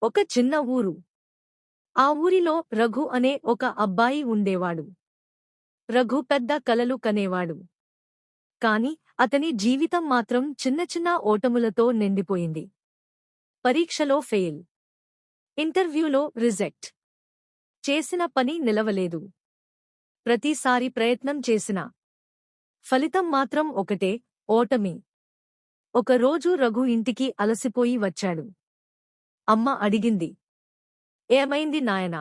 ఒక చిన్న ఊరు. ఆ ఊరిలో రఘు అనే ఒక అబ్బాయి ఉండేవాడు. రఘు పెద్ద కలలు కనేవాడు. కాని అతని జీవితం మాత్రం చిన్న చిన్న ఓటములతో నిండిపోయింది. పరీక్షలో ఫెయిల్. ఇంటర్వ్యూలో రిజెక్ట్. చేసిన పని నిలవలేదు. ప్రతిసారి ప్రయత్నం చేసినా ఫలితం మాత్రం ఒకటే, ఓటమి. ఒకరోజు రఘు ఇంటికి అలసిపోయి వచ్చాడు. అమ్మ అడిగింది, ఏమైంది నాయనా?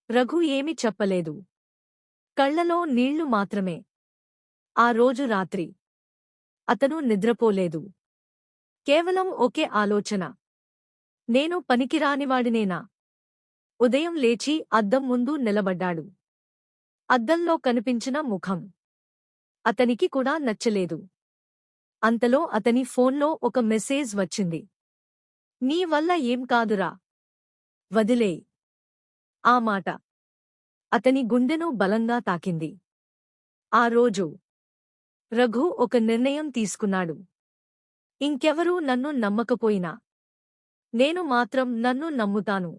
రఘు ఏమి చెప్పలేదు. కళ్లలో నీళ్లు మాత్రమే. ఆ రోజు రాత్రి అతను నిద్రపోలేదు. కేవలం ఒకే ఆలోచన, నేను పనికిరానివాడినేనా? ఉదయం లేచి అద్దం ముందు నిలబడ్డాడు. అద్దంలో కనిపించిన ముఖం అతనికి కూడా నచ్చలేదు. అంతలో అతని ఫోన్లో ఒక మెసేజ్ వచ్చింది. నీ వల్ల ఏం కాదురా, వదిలేయ్. ఆ మాట అతని గుండెను బలంగా తాకింది. ఆ రోజు రఘు ఒక నిర్ణయం తీసుకున్నాడు. ఇంకెవరూ నన్ను నమ్మకపోయినా నేను మాత్రం నన్ను నమ్ముతాను.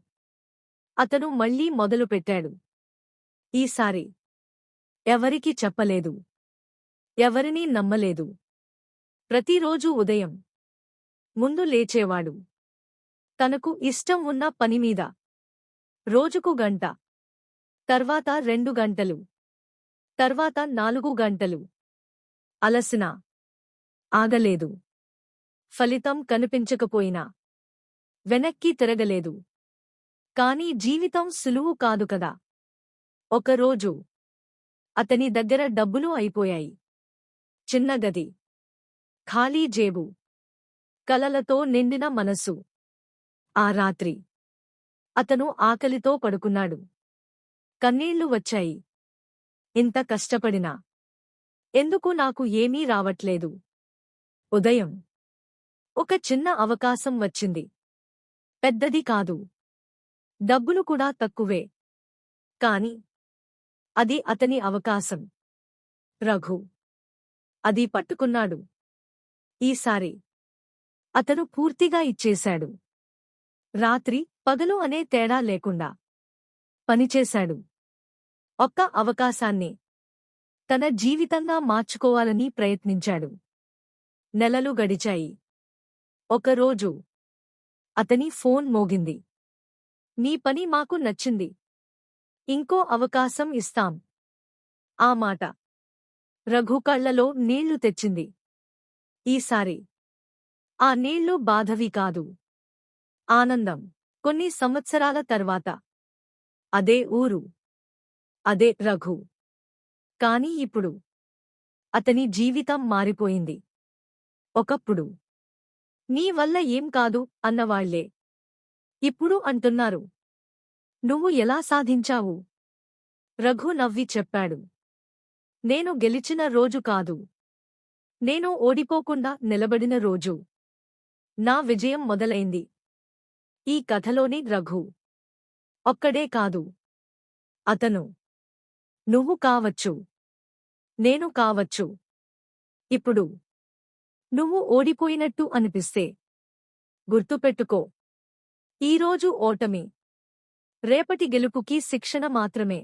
అతను మళ్లీ మొదలుపెట్టాడు. ఈసారి ఎవరికీ చెప్పలేదు. ఎవరినీ నమ్మలేదు. ప్రతిరోజూ ఉదయం ముందు లేచేవాడు. తనకు ఇష్టం ఉన్న పనిమీద రోజుకు గంట, తర్వాత 2 గంటలు, తర్వాత 4 గంటలు. అలసినా ఆగలేదు. ఫలితం కనిపించకపోయినా వెనక్కి తిరగలేదు. కాని జీవితం సులువు కాదు కదా. ఒకరోజు అతని దగ్గర డబ్బులు అయిపోయాయి. చిన్న గది, ఖాళీ జేబు, కలలతో నిండిన మనసు. ఆ రాత్రి అతను ఆకలితో పడుకున్నాడు. కన్నీళ్లు వచ్చాయి. ఇంత కష్టపడినా ఎందుకు నాకు ఏమీ రావట్లేదు? ఉదయం ఒక చిన్న అవకాశం వచ్చింది. పెద్దది కాదు, డబ్బులు కూడా తక్కువే. కాని అది అతని అవకాశం. రఘు అది పట్టుకున్నాడు. ఈసారి అతను పూర్తిగా ఇచ్చేశాడు. రాత్రి పగలు అనే తేడా లేకుండా పనిచేశాడు. ఒక్క అవకాశాన్ని తన జీవితంగా మార్చుకోవాలని ప్రయత్నించాడు. నెలలు గడిచాయి. ఒకరోజు అతని ఫోన్ మోగింది. నీ పని మాకు నచ్చింది, ఇంకో అవకాశం ఇస్తాం. ఆ మాట రఘు కళ్లలో నీళ్లు తెచ్చింది. ఈసారి ఆ నీళ్లు బాధవి కాదు, ఆనందం. కొన్ని సంవత్సరాల తర్వాత అదే ఊరు, అదే రఘు. కాని ఇప్పుడు అతని జీవితం మారిపోయింది. ఒకప్పుడు నీ వల్ల ఏం కాదు అన్నవాళ్లే ఇప్పుడు అంటున్నారు, నువ్వు ఎలా సాధించావు? రఘు నవ్వి చెప్పాడు, నేను గెలిచిన రోజు కాదు, నేను ఓడిపోకుండా నిలబడిన రోజు నా విజయం మొదలైంది. ఈ కథలోని రఘు ఒక్కడే కాదు. అతను, నువ్వు కావచ్చు, నేను కావచ్చు. ఇప్పుడు నువ్వు ఓడిపోయినట్టు అనిపిస్తే గుర్తుపెట్టుకో, ఈరోజు ఓటమి రేపటి గెలుపుకి శిక్షణ మాత్రమే.